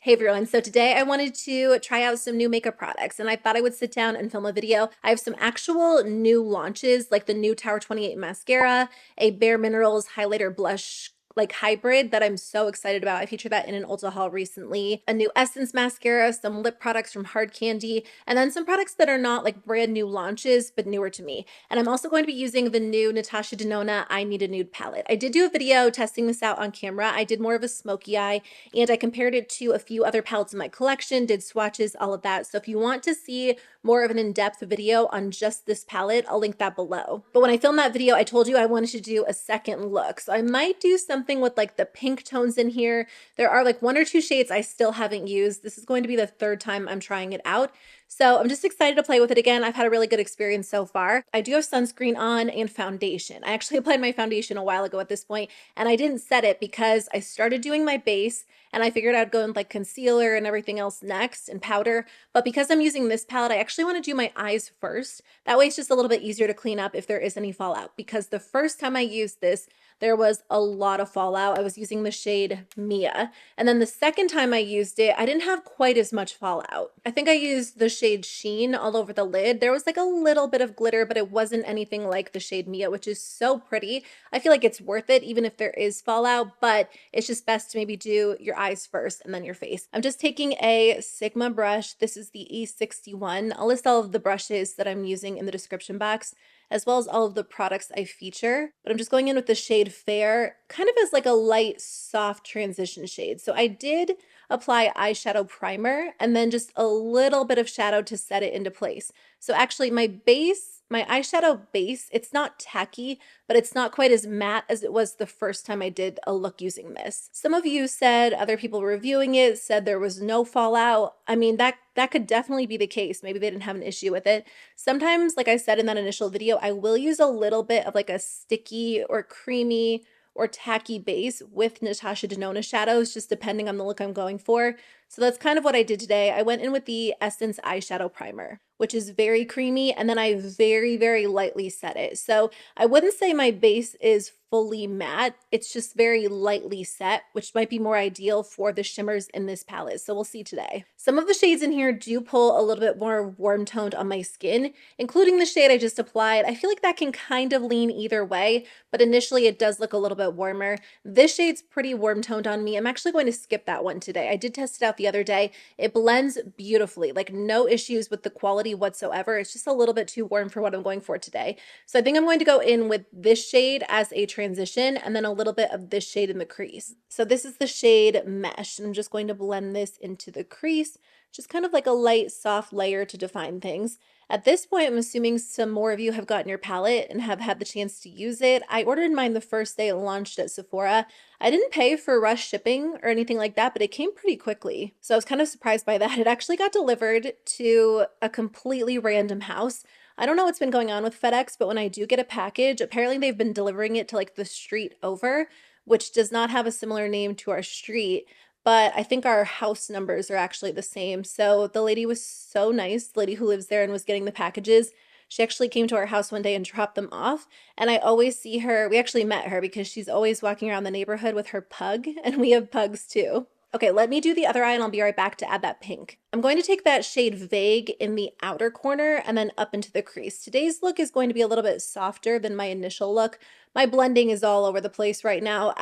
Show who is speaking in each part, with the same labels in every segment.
Speaker 1: Hey everyone, so today I wanted to try out some new makeup products and I thought I would sit down and film a video. I have some actual new launches like the new Tower 28 mascara, a Bare Minerals highlighter blush like hybrid that I'm so excited about. I featured that in an Ulta haul recently, a new Essence mascara, some lip products from Hard Candy, and then some products that are not like brand new launches but newer to me. And I'm also going to be using the new Natasha Denona I Need a Nude palette. I did do a video testing this out on camera. I did more of a smoky eye and I compared it to a few other palettes in my collection, did swatches, all of that. So if you want to see more of an in-depth video on just this palette, I'll link that below. But when I filmed that video, I told you I wanted to do a second look. So I might do something with like the pink tones in here. There are like one or two shades I still haven't used. This is going to be the third time I'm trying it out. So I'm just excited to play with it again. I've had a really good experience so far. I do have sunscreen on and foundation. I actually applied my foundation a while ago at this point, and I didn't set it because I started doing my base and I figured I'd go in like concealer and everything else next and powder. But because I'm using this palette, I actually want to do my eyes first. That way it's just a little bit easier to clean up if there is any fallout, because the first time I used this, there was a lot of fallout. I was using the shade Mia. And then the second time I used it, I didn't have quite as much fallout. I think I used the shade Sheen all over the lid. There was like a little bit of glitter, but it wasn't anything like the shade Mia, which is so pretty. I feel like it's worth it even if there is fallout, but it's just best to maybe do your eyes first and then your face. I'm just taking a Sigma brush. This is the E61. I'll list all of the brushes that I'm using in the description box, as well as all of the products I feature. But I'm just going in with the shade Fair, kind of as like a light, soft transition shade. So I did apply eyeshadow primer and then just a little bit of shadow to set it into place. So actually my base, my eyeshadow base, it's not tacky, but it's not quite as matte as it was the first time I did a look using this. Some of you said, other people reviewing it said there was no fallout. I mean, that could definitely be the case. Maybe they didn't have an issue with it. Sometimes, like I said in that initial video, I will use a little bit of like a sticky or creamy or tacky base with Natasha Denona shadows, just depending on the look I'm going for. So that's kind of what I did today. I went in with the Essence Eyeshadow Primer, which is very creamy, and then I very, very lightly set it. So I wouldn't say my base is fully matte. It's just very lightly set, which might be more ideal for the shimmers in this palette. So we'll see today. Some of the shades in here do pull a little bit more warm toned on my skin, including the shade I just applied. I feel like that can kind of lean either way, but initially it does look a little bit warmer. This shade's pretty warm toned on me. I'm actually going to skip that one today. I did test it out the other day. It blends beautifully, like no issues with the quality whatsoever. It's just a little bit too warm for what I'm going for today. So I think I'm going to go in with this shade as a transition and then a little bit of this shade in the crease. So this is the shade Mesh, and I'm just going to blend this into the crease, just kind of like a light, soft layer to define things. At this point, I'm assuming some more of you have gotten your palette and have had the chance to use it. I ordered mine the first day it launched at Sephora. I didn't pay for rush shipping or anything like that, but it came pretty quickly. So I was kind of surprised by that. It actually got delivered to a completely random house. I don't know what's been going on with FedEx, but when I do get a package, apparently they've been delivering it to like the street over, which does not have a similar name to our street, but I think our house numbers are actually the same. So the lady was so nice, the lady who lives there and was getting the packages. She actually came to our house one day and dropped them off. And I always see her, we actually met her because she's always walking around the neighborhood with her pug, and we have pugs too. Okay, let me do the other eye and I'll be right back to add that pink. I'm going to take that shade Vague in the outer corner and then up into the crease. Today's look is going to be a little bit softer than my initial look. My blending is all over the place right now.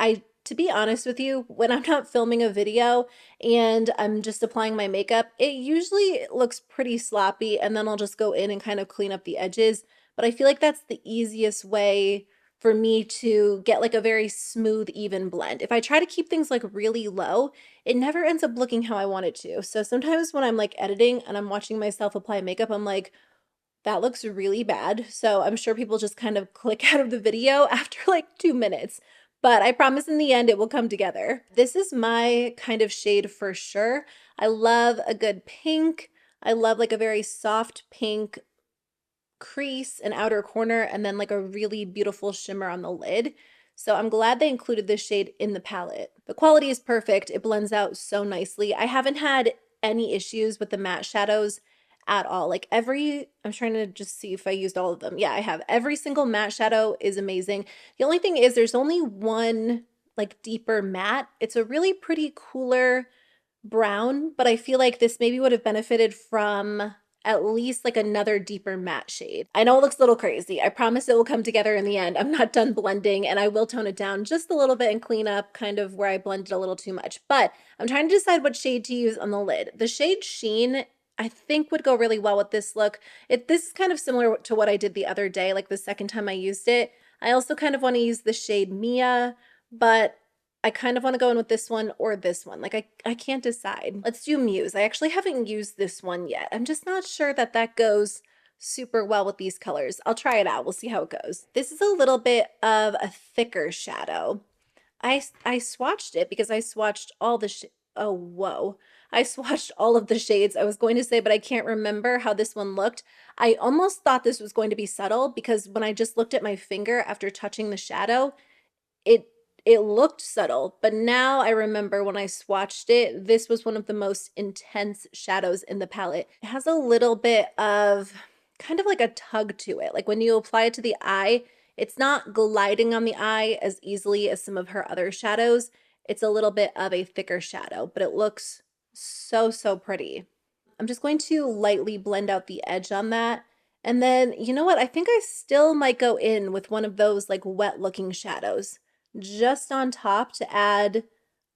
Speaker 1: To be honest with you, when I'm not filming a video and I'm just applying my makeup, it usually looks pretty sloppy, and then I'll just go in and kind of clean up the edges. But I feel like that's the easiest way for me to get like a very smooth, even blend. If I try to keep things like really low, it never ends up looking how I want it to. So sometimes when I'm like editing and I'm watching myself apply makeup, I'm like, that looks really bad. So I'm sure people just kind of click out of the video after like 2 minutes. But I promise in the end it will come together. This is my kind of shade for sure. I love a good pink. I love like a very soft pink crease and outer corner, and then like a really beautiful shimmer on the lid. So I'm glad they included this shade in the palette. The quality is perfect. It blends out so nicely. I haven't had any issues with the matte shadows at all. Like I'm trying to just see if I used all of them. Yeah, I have. Every single matte shadow is amazing. The only thing is there's only one like deeper matte. It's a really pretty cooler brown, but I feel like this maybe would have benefited from at least like another deeper matte shade. I know it looks a little crazy. I promise it will come together in the end. I'm not done blending, and I will tone it down just a little bit and clean up kind of where I blended a little too much. But I'm trying to decide what shade to use on the lid. The shade Sheen I think would go really well with this look. This is kind of similar to what I did the other day, like the second time I used it. I also kind of want to use the shade Mia, but I kind of want to go in with this one or this one. Like I can't decide. Let's do Muse. I actually haven't used this one yet. I'm just not sure that that goes super well with these colors. I'll try it out. We'll see how it goes. This is a little bit of a thicker shadow. I swatched it because I swatched all the oh, whoa. I swatched all of the shades I was going to say, but I can't remember how this one looked. I almost thought this was going to be subtle because when I just looked at my finger after touching the shadow, it it looked subtle, but now I remember when I swatched it, this was one of the most intense shadows in the palette. It has a little bit of kind of like a tug to it. Like when you apply it to the eye, it's not gliding on the eye as easily as some of her other shadows. It's a little bit of a thicker shadow, but it looks so pretty. I'm just going to lightly blend out the edge on that. And then, you know what? I think I still might go in with one of those like wet looking shadows just on top to add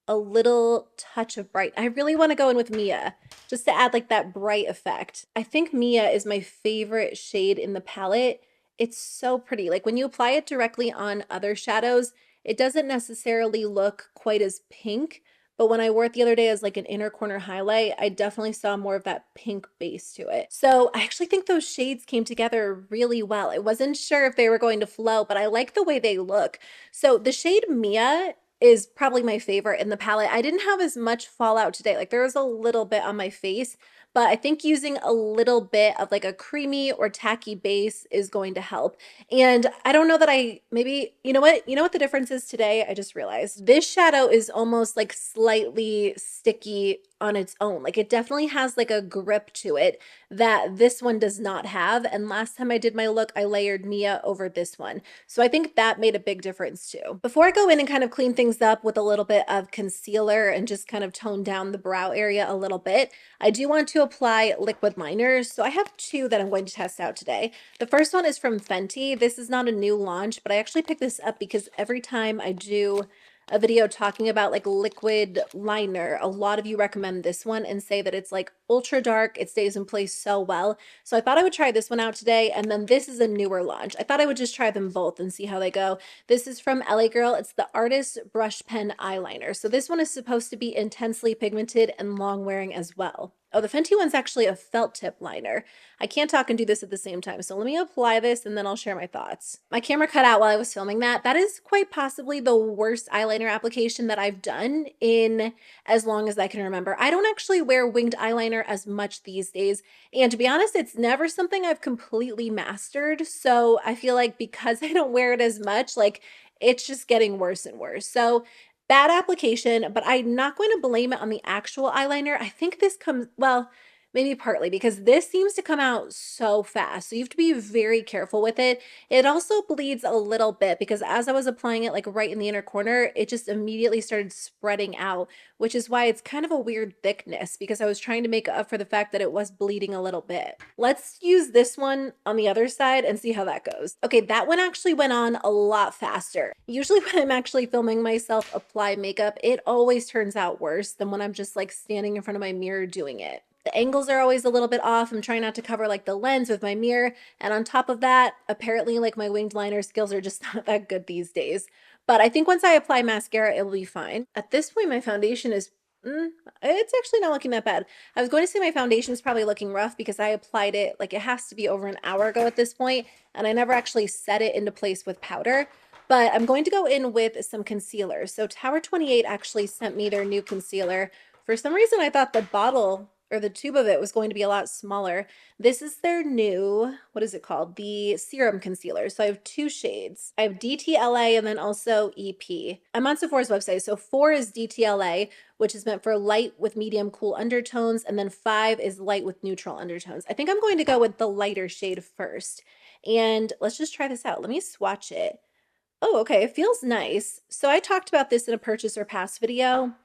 Speaker 1: a little touch of bright. I really want to go in with Mia just to add like that bright effect. I think Mia is my favorite shade in the palette. It's so pretty. Like when you apply it directly on other shadows, it doesn't necessarily look quite as pink, but when I wore it the other day as like an inner corner highlight, I definitely saw more of that pink base to it. So I actually think those shades came together really well. I wasn't sure if they were going to flow, but I like the way they look. So the shade Mia is probably my favorite in the palette. I didn't have as much fallout today. Like there was a little bit on my face, but I think using a little bit of like a creamy or tacky base is going to help. And I don't know that maybe, you know what the difference is today? I just realized this shadow is almost like slightly sticky on its own. Like it definitely has like a grip to it that this one does not have. And last time I did my look, I layered Mia over this one. So I think that made a big difference too. Before I go in and kind of clean things up with a little bit of concealer and just kind of tone down the brow area a little bit, I do want to apply liquid liners. So I have two that I'm going to test out today. The first one is from Fenty. This is not a new launch, but I actually picked this up because every time I do a video talking about like liquid liner, a lot of you recommend this one and say that it's like ultra dark, it stays in place so well. So I thought I would try this one out today, and then this is a newer launch. I thought I would just try them both and see how they go. This is from LA Girl. It's the Artist Brush Pen Eyeliner. So this one is supposed to be intensely pigmented and long wearing as well. Oh, the Fenty one's actually a felt tip liner. I can't talk and do this at the same time, so let me apply this and then I'll share my thoughts. My camera cut out while I was filming that. That is quite possibly the worst eyeliner application that I've done in as long as I can remember. I don't actually wear winged eyeliner as much these days, and to be honest, it's never something I've completely mastered, so I feel like because I don't wear it as much, like it's just getting worse and worse. So bad application, but I'm not going to blame it on the actual eyeliner. I think this comes, well, maybe partly because this seems to come out so fast. So you have to be very careful with it. It also bleeds a little bit because as I was applying it like right in the inner corner, it just immediately started spreading out, which is why it's kind of a weird thickness because I was trying to make up for the fact that it was bleeding a little bit. Let's use this one on the other side and see how that goes. Okay, that one actually went on a lot faster. Usually when I'm actually filming myself apply makeup, it always turns out worse than when I'm just like standing in front of my mirror doing it. The angles are always a little bit off. I'm trying not to cover like the lens with my mirror. And on top of that, apparently like my winged liner skills are just not that good these days. But I think once I apply mascara, it will be fine. At this point, my foundation is, it's actually not looking that bad. I was going to say my foundation is probably looking rough because I applied it, like it has to be over an hour ago at this point, and I never actually set it into place with powder. But I'm going to go in with some concealer. So Tower 28 actually sent me their new concealer. For some reason, I thought the bottle or the tube of it was going to be a lot smaller. This is their new, what is it called? The Serum Concealer. So I have two shades. I have DTLA and then also EP. I'm on Sephora's website. So 4 is DTLA, which is meant for light with medium cool undertones. And then 5 is light with neutral undertones. I think I'm going to go with the lighter shade first. And let's just try this out. Let me swatch it. Oh, okay, it feels nice. So I talked about this in a purchase or pass video,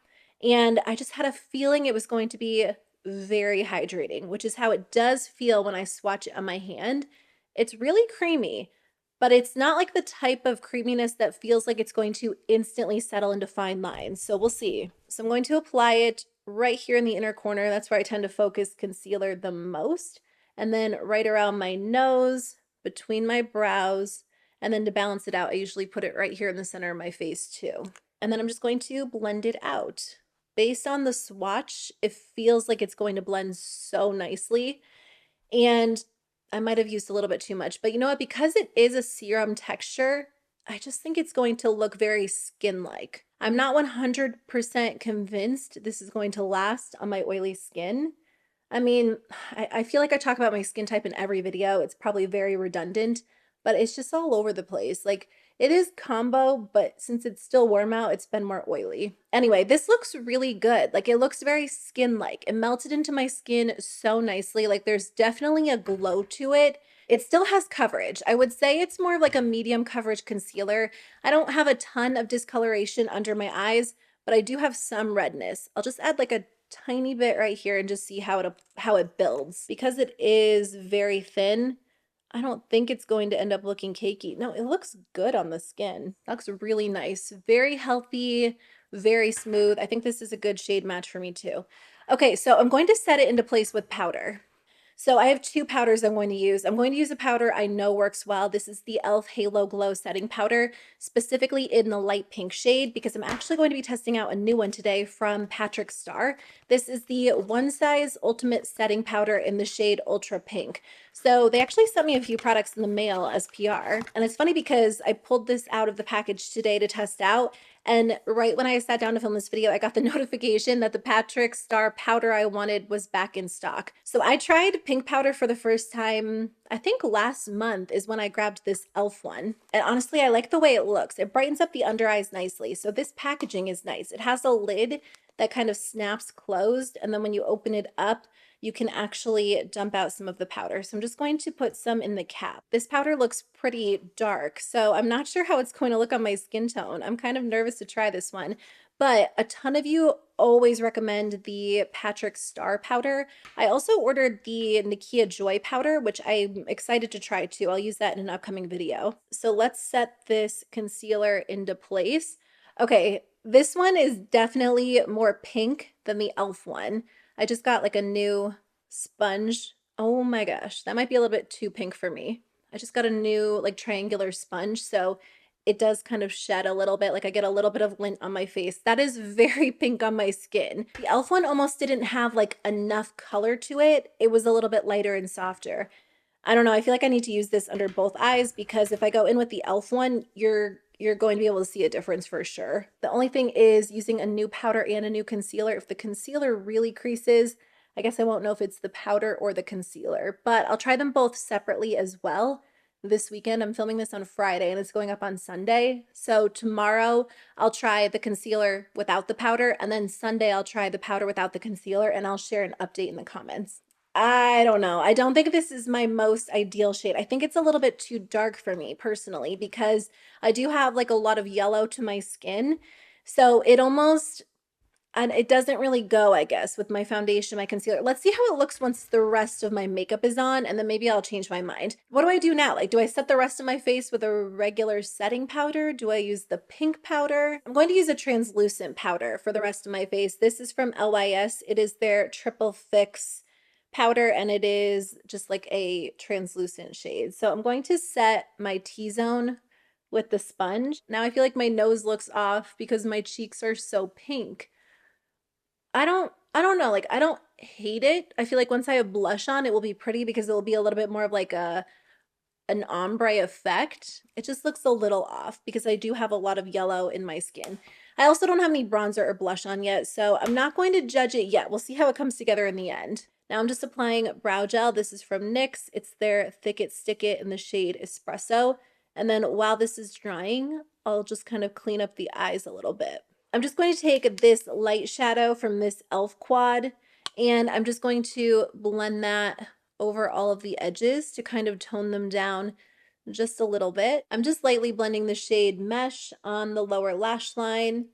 Speaker 1: And I just had a feeling it was going to be very hydrating, which is how it does feel when I swatch it on my hand. It's really creamy, but it's not like the type of creaminess that feels like it's going to instantly settle into fine lines. So we'll see. So I'm going to apply it right here in the inner corner. That's where I tend to focus concealer the most. And then right around my nose, between my brows, and then to balance it out, I usually put it right here in the center of my face too. And then I'm just going to blend it out. Based on the swatch, it feels like it's going to blend so nicely. And I might have used a little bit too much, but you know what? Because it is a serum texture, I just think it's going to look very skin-like. I'm not 100% convinced this is going to last on my oily skin. I mean, I feel like I talk about my skin type in every video. It's probably very redundant, but it's just all over the place. Like, it is combo, but since it's still warm out, it's been more oily. Anyway, this looks really good. Like, it looks very skin-like. It melted into my skin so nicely. Like, there's definitely a glow to it. It still has coverage. I would say it's more of like a medium coverage concealer. I don't have a ton of discoloration under my eyes, but I do have some redness. I'll just add like a tiny bit right here and just see how it builds. Because it is very thin, I don't think it's going to end up looking cakey. No, it looks good on the skin. That looks really nice. Very healthy, very smooth. I think this is a good shade match for me too. Okay, so I'm going to set it into place with powder. So I have two powders I'm going to use. I'm going to use a powder I know works well. This is the e.l.f. Halo Glow Setting Powder, specifically in the light pink shade, because I'm actually going to be testing out a new one today from Patrick Starrr. This is the One Size Ultimate Setting Powder in the shade Ultra Pink. So they actually sent me a few products in the mail as PR. And it's funny because I pulled this out of the package today to test out, and right when I sat down to film this video, I got the notification that the Patrick Starrr powder I wanted was back in stock. So I tried pink powder for the first time, I think last month is when I grabbed this e.l.f. one. And honestly, I like the way it looks. It brightens up the under eyes nicely. So this packaging is nice. It has a lid that kind of snaps closed. And then when you open it up, you can actually dump out some of the powder. So I'm just going to put some in the cap. This powder looks pretty dark, so I'm not sure how it's going to look on my skin tone. I'm kind of nervous to try this one, but a ton of you always recommend the Patrick Starrr powder. I also ordered the Nakia Joy powder, which I'm excited to try too. I'll use that in an upcoming video. So let's set this concealer into place. Okay, this one is definitely more pink than the e.l.f. one. I just got like a new sponge. Oh my gosh, that might be a little bit too pink for me. I just got a new like triangular sponge, so it does kind of shed a little bit. Like I get a little bit of lint on my face. That is very pink on my skin. The e.l.f. one almost didn't have like enough color to it. It was a little bit lighter and softer. I don't know. I feel like I need to use this under both eyes because if I go in with the e.l.f. one, you're going to be able to see a difference for sure. The only thing is using a new powder and a new concealer. If the concealer really creases, I guess I won't know if it's the powder or the concealer, but I'll try them both separately as well. This weekend, I'm filming this on Friday and it's going up on Sunday. So tomorrow I'll try the concealer without the powder, and then Sunday I'll try the powder without the concealer, and I'll share an update in the comments. I don't know. I don't think this is my most ideal shade. I think it's a little bit too dark for me personally because I do have like a lot of yellow to my skin. So it almost, and it doesn't really go, I guess, with my foundation, my concealer. Let's see how it looks once the rest of my makeup is on, and then maybe I'll change my mind. What do I do now? Like, do I set the rest of my face with a regular setting powder? Do I use the pink powder? I'm going to use a translucent powder for the rest of my face. This is from LYS. It is their Triple Fix powder, and it is just like a translucent shade. So I'm going to set my T-zone with the sponge. Now I feel like my nose looks off because my cheeks are so pink. I don't know, like I don't hate it. I feel like once I have blush on, it will be pretty because it will be a little bit more of like an ombre effect. It just looks a little off because I do have a lot of yellow in my skin. I also don't have any bronzer or blush on yet, so I'm not going to judge it yet. We'll see how it comes together in the end. Now I'm just applying brow gel. This is from NYX. It's their Thick It Stick It in the shade Espresso. And then while this is drying, I'll just kind of clean up the eyes a little bit. I'm just going to take this light shadow from this e.l.f. quad, and I'm just going to blend that over all of the edges to kind of tone them down just a little bit. I'm just lightly blending the shade Mesh on the lower lash line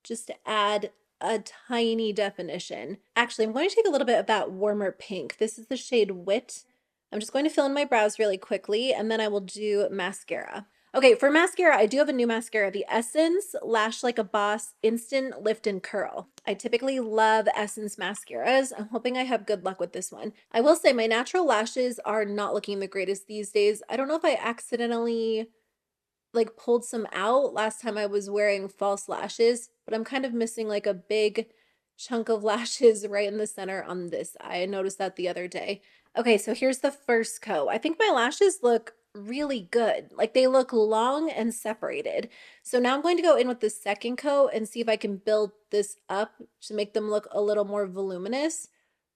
Speaker 1: just to add a tiny definition. Actually, I'm going to take a little bit of that warmer pink. This is the shade Wit. I'm just going to fill in my brows really quickly, and then I will do mascara. Okay, for mascara, I do have a new mascara, the Essence Lash Like a Boss Instant Lift and Curl. I typically love Essence mascaras. I'm hoping I have good luck with this one. I will say my natural lashes are not looking the greatest these days. I don't know if I accidentally like pulled some out last time I was wearing false lashes, but I'm kind of missing like a big chunk of lashes right in the center on this eye. I noticed that the other day. Okay, so here's the first coat. I think my lashes look really good. Like they look long and separated. So now I'm going to go in with the second coat and see if I can build this up to make them look a little more voluminous.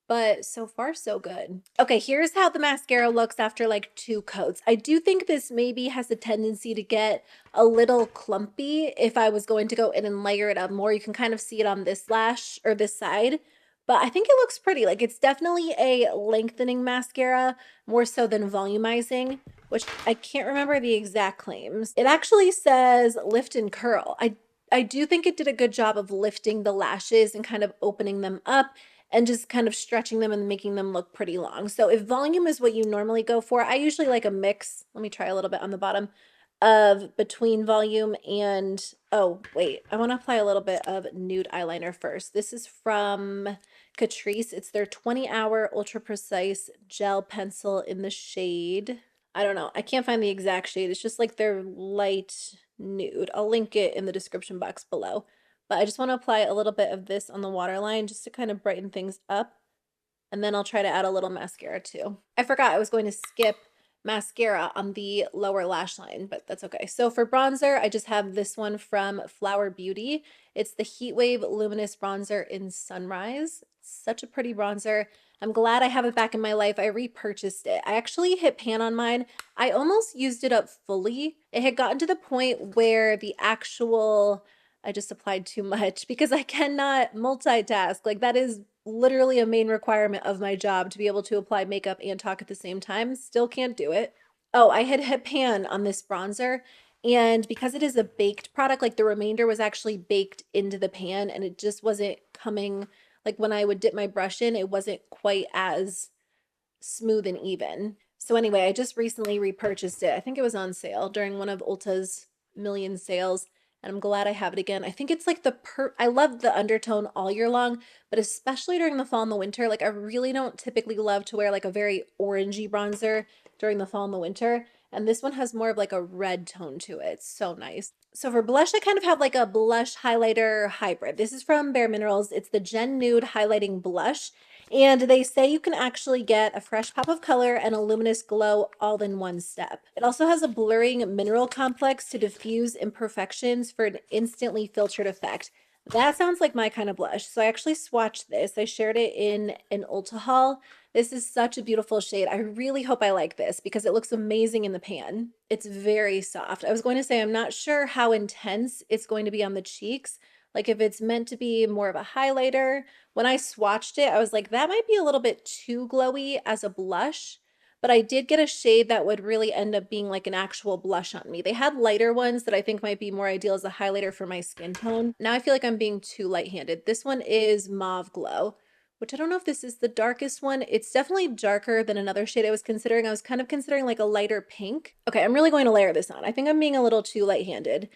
Speaker 1: But so far, so good. Okay, here's how the mascara looks after like 2 coats. I do think this maybe has a tendency to get a little clumpy if I was going to go in and layer it up more. You can kind of see it on this lash or this side, but I think it looks pretty. Like it's definitely a lengthening mascara more so than volumizing, which I can't remember the exact claims. It actually says lift and curl. I do think it did a good job of lifting the lashes and kind of opening them up and just kind of stretching them and making them look pretty long. So if volume is what you normally go for, I usually like a mix. Let me try a little bit on the bottom of between volume and, oh, wait, I want to apply a little bit of nude eyeliner first. This is from Catrice. It's their 20-hour ultra precise gel pencil in the shade. I don't know. I can't find the exact shade. It's just like their light nude. I'll link it in the description box below. But I just want to apply a little bit of this on the waterline just to kind of brighten things up. And then I'll try to add a little mascara too. I forgot I was going to skip mascara on the lower lash line, but that's okay. So for bronzer, I just have this one from Flower Beauty. It's the Heatwave Luminous Bronzer in Sunrise. It's such a pretty bronzer. I'm glad I have it back in my life. I repurchased it. I actually hit pan on mine. I almost used it up fully. It had gotten to the point where the actual I just applied too much because I cannot multitask. Like that is literally a main requirement of my job to be able to apply makeup and talk at the same time. Still can't do it. Oh, I had hit pan on this bronzer, and because it is a baked product, like the remainder was actually baked into the pan and it just wasn't coming, like when I would dip my brush in, it wasn't quite as smooth and even. So anyway, I just recently repurchased it. I think it was on sale during one of Ulta's million sales. And I'm glad I have it again. I think it's like I love the undertone all year long, but especially during the fall and the winter. Like I really don't typically love to wear like a very orangey bronzer during the fall and the winter. And this one has more of like a red tone to it. It's so nice. So for blush, I kind of have like a blush highlighter hybrid. This is from Bare Minerals. It's the Gen Nude Highlighting Blush. And they say you can actually get a fresh pop of color and a luminous glow all in one step. It also has a blurring mineral complex to diffuse imperfections for an instantly filtered effect. That sounds like my kind of blush. So I actually swatched this. I shared it in an Ulta haul. This is such a beautiful shade. I really hope I like this because it looks amazing in the pan. It's very soft. I was going to say I'm not sure how intense it's going to be on the cheeks. Like if it's meant to be more of a highlighter. When I swatched it, I was like, that might be a little bit too glowy as a blush. But I did get a shade that would really end up being like an actual blush on me. They had lighter ones that I think might be more ideal as a highlighter for my skin tone. Now I feel like I'm being too light-handed. This one is Mauve Glow, which I don't know if this is the darkest one. It's definitely darker than another shade I was considering. I was kind of considering like a lighter pink. Okay, I'm really going to layer this on. I think I'm being a little too light-handed.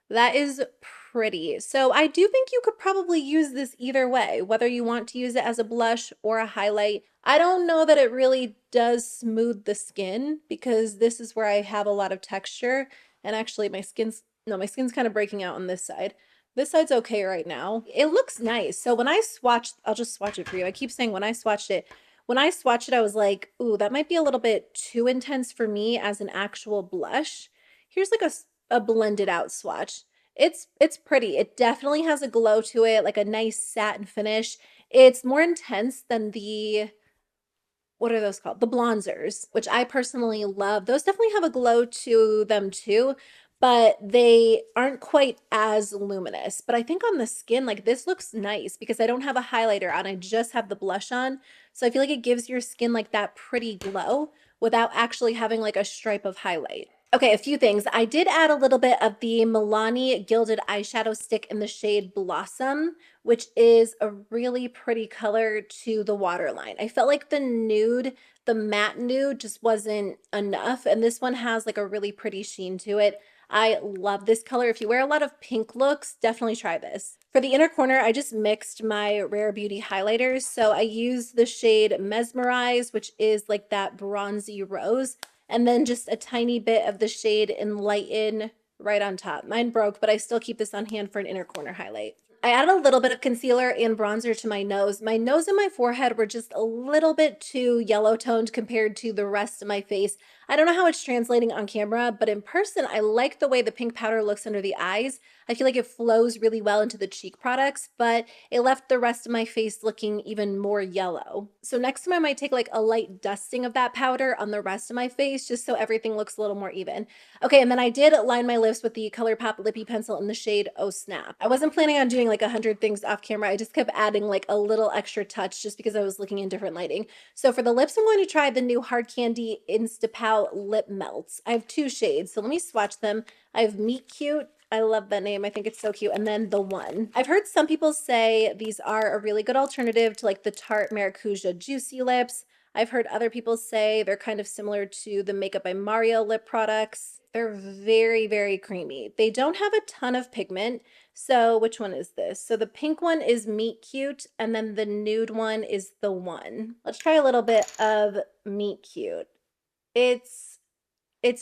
Speaker 1: That is pretty. So I do think you could probably use this either way, whether you want to use it as a blush or a highlight. I don't know that it really does smooth the skin because this is where I have a lot of texture. And actually my skin's kind of breaking out on this side. This side's okay right now. It looks nice. So when I swatched, I'll just swatch it for you. I keep saying when I swatched it. When I swatched it, I was like, ooh, that might be a little bit too intense for me as an actual blush. Here's like a blended out swatch. It's pretty. It definitely has a glow to it, like a nice satin finish. It's more intense than the, what are those called? The bronzers, which I personally love. Those definitely have a glow to them too, but they aren't quite as luminous. But I think on the skin, like this looks nice because I don't have a highlighter on. I just have the blush on. So I feel like it gives your skin like that pretty glow without actually having like a stripe of highlight. Okay, a few things. I did add a little bit of the Milani Gilded Eyeshadow Stick in the shade Blossom, which is a really pretty color to the waterline. I felt like the nude, the matte nude just wasn't enough, and this one has like a really pretty sheen to it. I love this color. If you wear a lot of pink looks, definitely try this. For the inner corner, I just mixed my Rare Beauty highlighters. So I used the shade Mesmerize, which is like that bronzy rose, and then just a tiny bit of the shade Enlighten right on top. Mine broke, but I still keep this on hand for an inner corner highlight. I added a little bit of concealer and bronzer to my nose. My nose and my forehead were just a little bit too yellow toned compared to the rest of my face. I don't know how it's translating on camera, but in person, I like the way the pink powder looks under the eyes. I feel like it flows really well into the cheek products, but it left the rest of my face looking even more yellow. So next time I might take like a light dusting of that powder on the rest of my face just so everything looks a little more even. Okay, and then I did line my lips with the ColourPop Lippy Pencil in the shade Oh Snap. I wasn't planning on doing like 100 things off camera. I just kept adding like a little extra touch just because I was looking in different lighting. So for the lips, I'm going to try the new Hard Candy Insta Pout Lip Melts. I have two shades, so let me swatch them. I have Meet Cute. I love that name. I think it's so cute. And then the one. I've heard some people say these are a really good alternative to like the Tarte Maracuja Juicy Lips. I've heard other people say they're kind of similar to the Makeup by Mario lip products. They're very, very creamy. They don't have a ton of pigment. So which one is this? So the pink one is Meet Cute, and then the nude one is the one. Let's try a little bit of Meet Cute. It's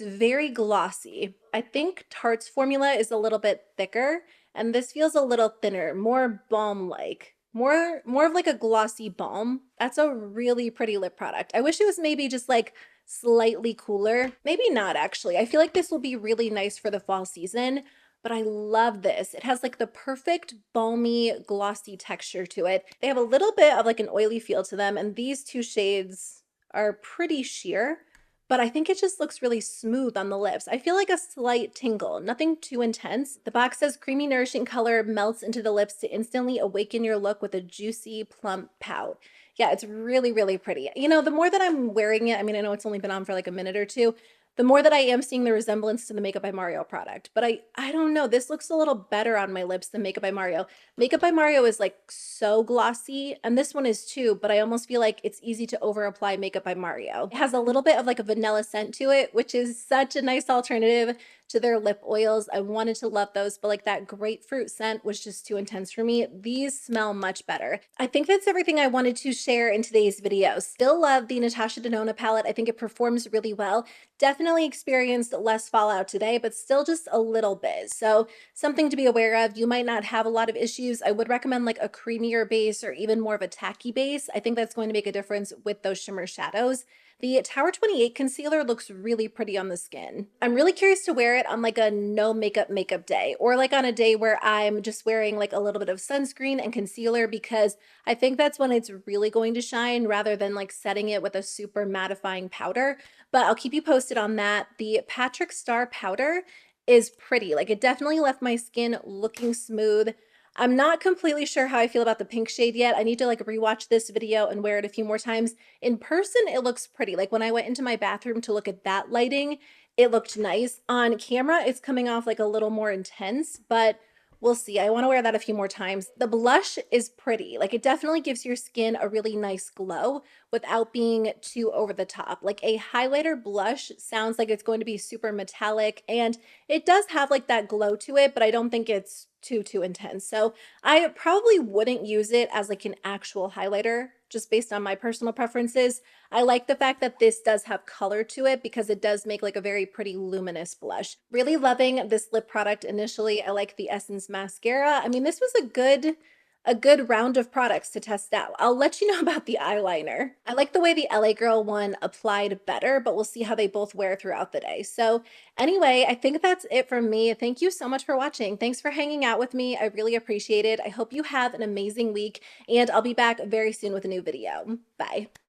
Speaker 1: very glossy. I think Tarte's formula is a little bit thicker, and this feels a little thinner, more balm-like. More of like a glossy balm. That's a really pretty lip product. I wish it was maybe just like slightly cooler. Maybe not actually. I feel like this will be really nice for the fall season, but I love this. It has like the perfect balmy, glossy texture to it. They have a little bit of like an oily feel to them, and these two shades are pretty sheer, but I think it just looks really smooth on the lips. I feel like a slight tingle, nothing too intense. The box says creamy, nourishing color melts into the lips to instantly awaken your look with a juicy, plump pout. Yeah, it's really, really pretty. You know, the more that I'm wearing it, I mean, I know it's only been on for like a minute or two, the more that I am seeing the resemblance to the Makeup by Mario product. But I don't know, this looks a little better on my lips than Makeup by Mario. Makeup by Mario is like so glossy, and this one is too, but I almost feel like it's easy to over apply Makeup by Mario. It has a little bit of like a vanilla scent to it, which is such a nice alternative to their lip oils. I wanted to love those, but like that grapefruit scent was just too intense for me. These smell much better. I think that's everything I wanted to share in today's video. Still love the Natasha Denona palette. I think it performs really well. Definitely experienced less fallout today, but still just a little bit. So something to be aware of. You might not have a lot of issues. I would recommend like a creamier base or even more of a tacky base. I think that's going to make a difference with those shimmer shadows. The Tower 28 concealer looks really pretty on the skin. I'm really curious to wear it on like a no makeup day, or like on a day where I'm just wearing like a little bit of sunscreen and concealer, because I think that's when it's really going to shine rather than like setting it with a super mattifying powder. But I'll keep you posted on that. The Patrick Star powder is pretty. Like it definitely left my skin looking smooth. I'm not completely sure how I feel about the pink shade yet. I need to like rewatch this video and wear it a few more times. In person, it looks pretty. Like when I went into my bathroom to look at that lighting, it looked nice. On camera, it's coming off like a little more intense, but we'll see. I want to wear that a few more times. The blush is pretty. Like it definitely gives your skin a really nice glow without being too over the top. Like a highlighter blush sounds like it's going to be super metallic, and it does have like that glow to it, but I don't think it's too intense. So I probably wouldn't use it as like an actual highlighter, just based on my personal preferences. I like the fact that this does have color to it because it does make like a very pretty luminous blush. Really loving this lip product initially. I like the Essence mascara. I mean, this was a good round of products to test out. I'll let you know about the eyeliner. I like the way the LA Girl one applied better, but we'll see how they both wear throughout the day. So anyway, I think that's it from me. Thank you so much for watching. Thanks for hanging out with me. I really appreciate it. I hope you have an amazing week, and I'll be back very soon with a new video. Bye.